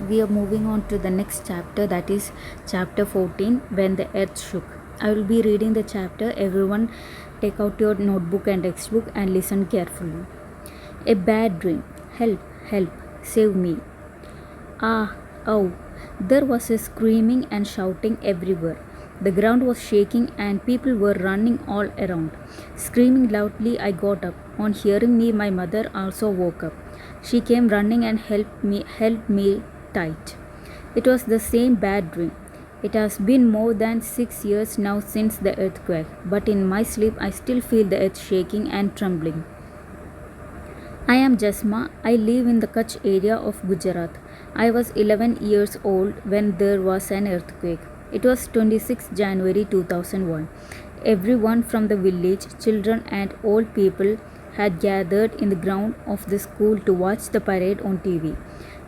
we are moving on to the next chapter, that is chapter 14, When the Earth Shook. I will be reading the chapter. Everyone take out your notebook and textbook and listen carefully. A bad dream. Help, help, save me. Ah, oh, there was a screaming and shouting everywhere. The ground was shaking and people were running all around. Screaming loudly, I got up. On hearing me, my mother also woke up. She came running and held me tight. It was the same bad dream. It has been more than 6 years now since the earthquake, but in my sleep I still feel the earth shaking and trembling. I am Jasma. I live in the Kutch area of Gujarat. I was 11 years old when there was an earthquake. It was 26 January 2001. Everyone from the village, children and old people, had gathered in the ground of the school to watch the parade on TV.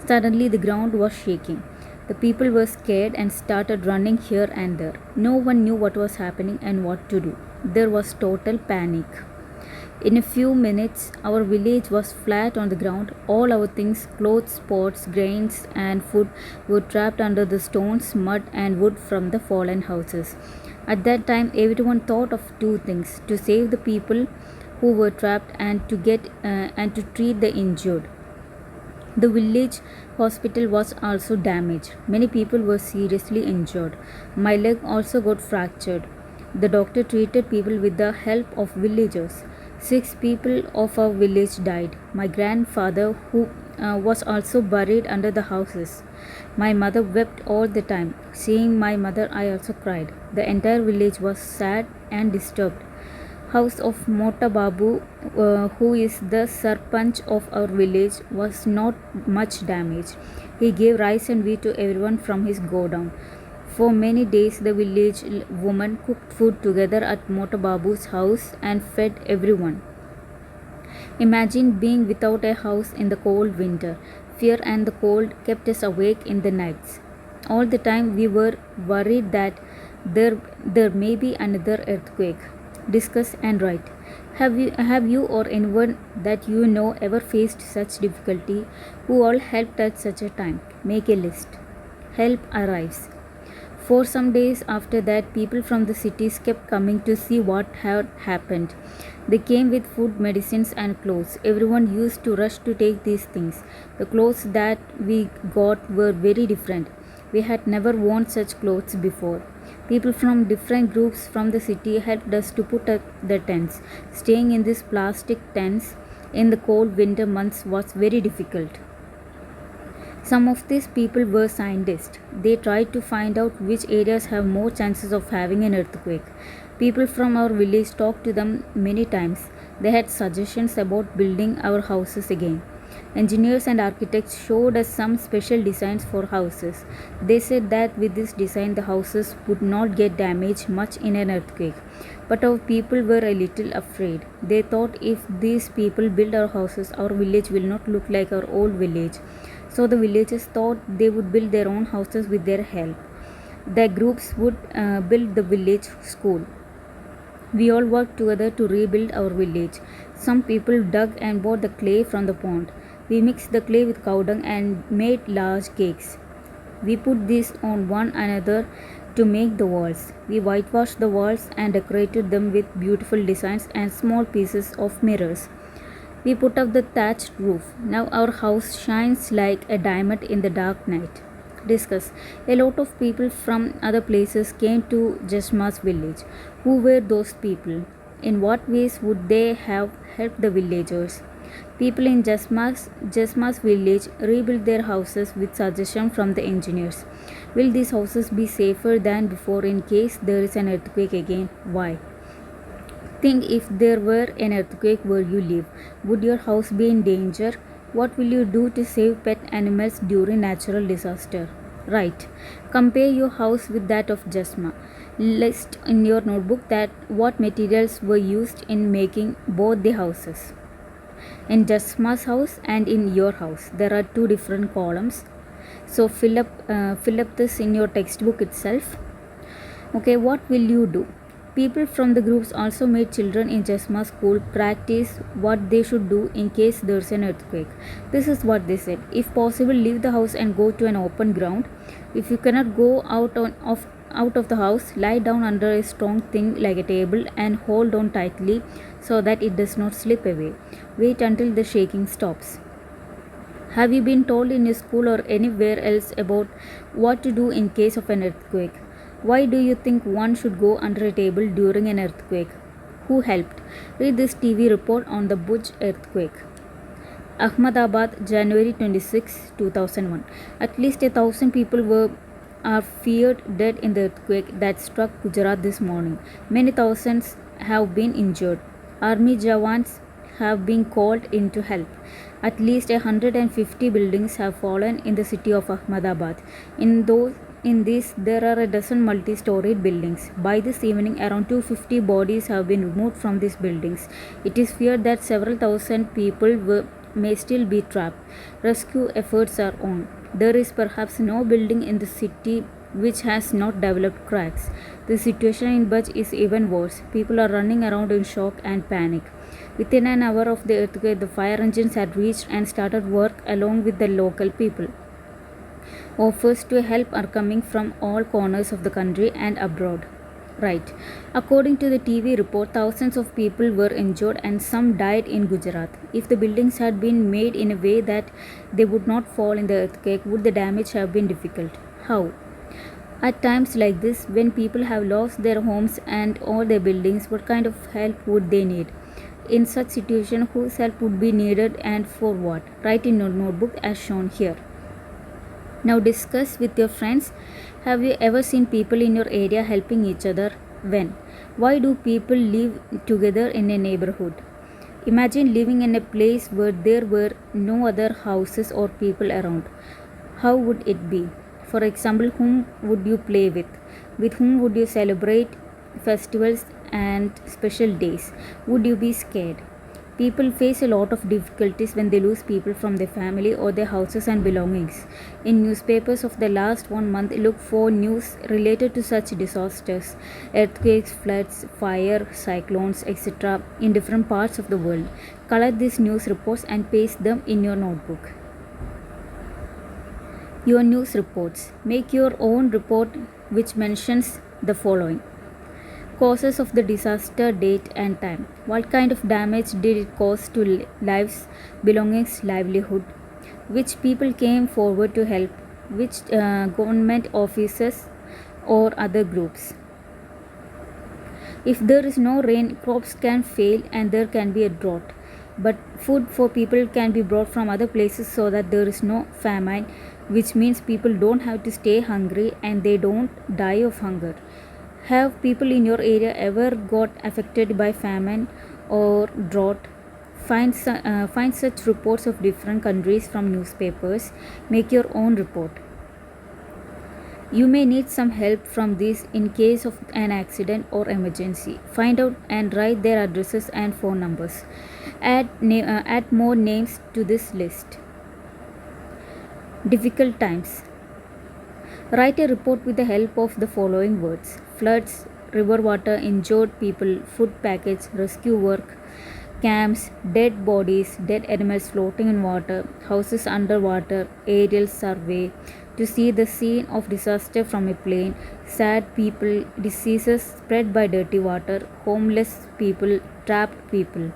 Suddenly, the ground was shaking. The people were scared and started running here and there. No one knew what was happening and what to do. There was total panic. In a few minutes, our village was flat on the ground. All our things, clothes, pots, grains, and food, were trapped under the stones, mud, and wood from the fallen houses. At that time, everyone thought of two things: to save the people who were trapped and to treat the injured. The village hospital was also damaged. Many people were seriously injured. My leg also got fractured. The doctor treated people with the help of villagers. 6 people of our village died. My grandfather, who was also buried under the houses. My mother wept all the time. Seeing my mother, I also cried. The entire village was sad and disturbed. House of Mota Babu, who is the Sarpanch of our village, was not much damaged. He gave rice and wheat to everyone from his godown. For many days, the village woman cooked food together at Mota Babu's house and fed everyone. Imagine being without a house in the cold winter. Fear and the cold kept us awake in the nights. All the time we were worried that there may be another earthquake. Discuss and write. Have you or anyone that you know ever faced such difficulty? Who all helped at such a time? Make a list. Help arrives. For some days after that, people from the cities kept coming to see what had happened. They came with food, medicines, and clothes. Everyone used to rush to take these things. The clothes that we got were very different. We had never worn such clothes before. People from different groups from the city helped us to put up the tents. Staying in these plastic tents in the cold winter months was very difficult. Some of these people were scientists. They tried to find out which areas have more chances of having an earthquake. People from our village talked to them many times. They had suggestions about building our houses again. Engineers and architects showed us some special designs for houses. They said that with this design the houses would not get damaged much in an earthquake. But our people were a little afraid. They thought if these people build our houses, our village will not look like our old village. So the villagers thought they would build their own houses with their help. The groups would build the village school. We all worked together to rebuild our village. Some people dug and bought the clay from the pond. We mixed the clay with cow dung and made large cakes. We put these on one another to make the walls. We whitewashed the walls and decorated them with beautiful designs and small pieces of mirrors. We put up the thatched roof. Now our house shines like a diamond in the dark night. Discuss. A lot of people from other places came to Jasma's village. Who were those people? In what ways would they have helped the villagers? People in Jasma's village rebuilt their houses with suggestion from the engineers. Will these houses be safer than before in case there is an earthquake again? Why? Think if there were an earthquake where you live. Would your house be in danger? What will you do to save pet animals during natural disaster? Right. Compare your house with that of Jasma. List in your notebook that what materials were used in making both the houses. In Jasma's house and in your house, there are two different columns. So fill up this in your textbook itself. Okay, what will you do? People from the groups also made children in Chesma school practice what they should do in case there's an earthquake. This is what they said. If possible, leave the house and go to an open ground. If you cannot go out of the house, lie down under a strong thing like a table and hold on tightly so that it does not slip away. Wait until the shaking stops. Have you been told in your school or anywhere else about what to do in case of an earthquake? Why do you think one should go under a table during an earthquake? Who helped? Read this TV report on the Bhuj earthquake. Ahmedabad, January 26, 2001. At least 1,000 people are feared dead in the earthquake that struck Gujarat this morning. Many thousands have been injured. Army Jawans have been called in to help. At least 150 buildings have fallen in the city of Ahmedabad. In this, there are a dozen multi-storied buildings. By this evening, around 250 bodies have been removed from these buildings. It is feared that several thousand people may still be trapped. Rescue efforts are on. There is perhaps no building in the city which has not developed cracks. The situation in Bhuj is even worse. People are running around in shock and panic. Within an hour of the earthquake, the fire engines had reached and started work along with the local people. Offers to help are coming from all corners of the country and abroad. Right. According to the TV report, thousands of people were injured and some died in Gujarat. If the buildings had been made in a way that they would not fall in the earthquake, would the damage have been difficult? How? At times like this, when people have lost their homes and all their buildings, what kind of help would they need? In such situation, whose help would be needed and for what? Write in your notebook as shown here. Now discuss with your friends. Have you ever seen people in your area helping each other? When? Why do people live together in a neighborhood? Imagine living in a place where there were no other houses or people around. How would it be? For example, whom would you play with? With whom would you celebrate festivals and special days? Would you be scared? People face a lot of difficulties when they lose people from their family or their houses and belongings. In newspapers of the last 1 month, look for news related to such disasters, earthquakes, floods, fire, cyclones, etc. in different parts of the world. Collect these news reports and paste them in your notebook. Your news reports. Make your own report which mentions the following. Causes of the disaster, date and time. What kind of damage did it cause to lives, belongings, livelihood? Which people came forward to help? Which government officers or other groups? If there is no rain, crops can fail and there can be a drought. But food for people can be brought from other places so that there is no famine, which means people don't have to stay hungry and they don't die of hunger. Have people in your area ever got affected by famine or drought? Find such reports of different countries from newspapers. Make your own report. You may need some help from this in case of an accident or emergency. Find out and write their addresses and phone numbers. Add more names to this list. Difficult times. Write a report with the help of the following words: floods, river water, injured people, food package, rescue work, camps, dead bodies, dead animals floating in water, houses underwater, aerial survey, to see the scene of disaster from a plane, sad people, diseases spread by dirty water, homeless people, trapped people.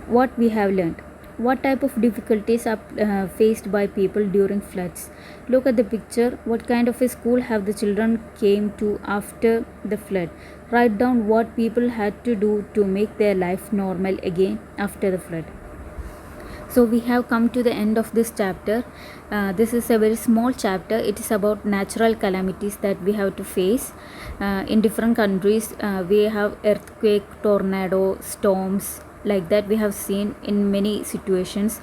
What we have learned. What type of difficulties are faced by people during floods? Look at the picture. What kind of a school have the children came to after the flood? Write down what people had to do to make their life normal again after the flood. So we have come to the end of this chapter. This is a very small chapter. It is about natural calamities that we have to face in different countries. We have earthquake, tornado, storms, like that we have seen in many situations.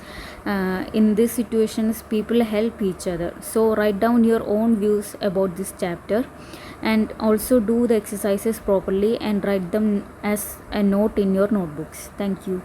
In these situations people help each other. So write down your own views about this chapter and also do the exercises properly and write them as a note in your notebooks. Thank you.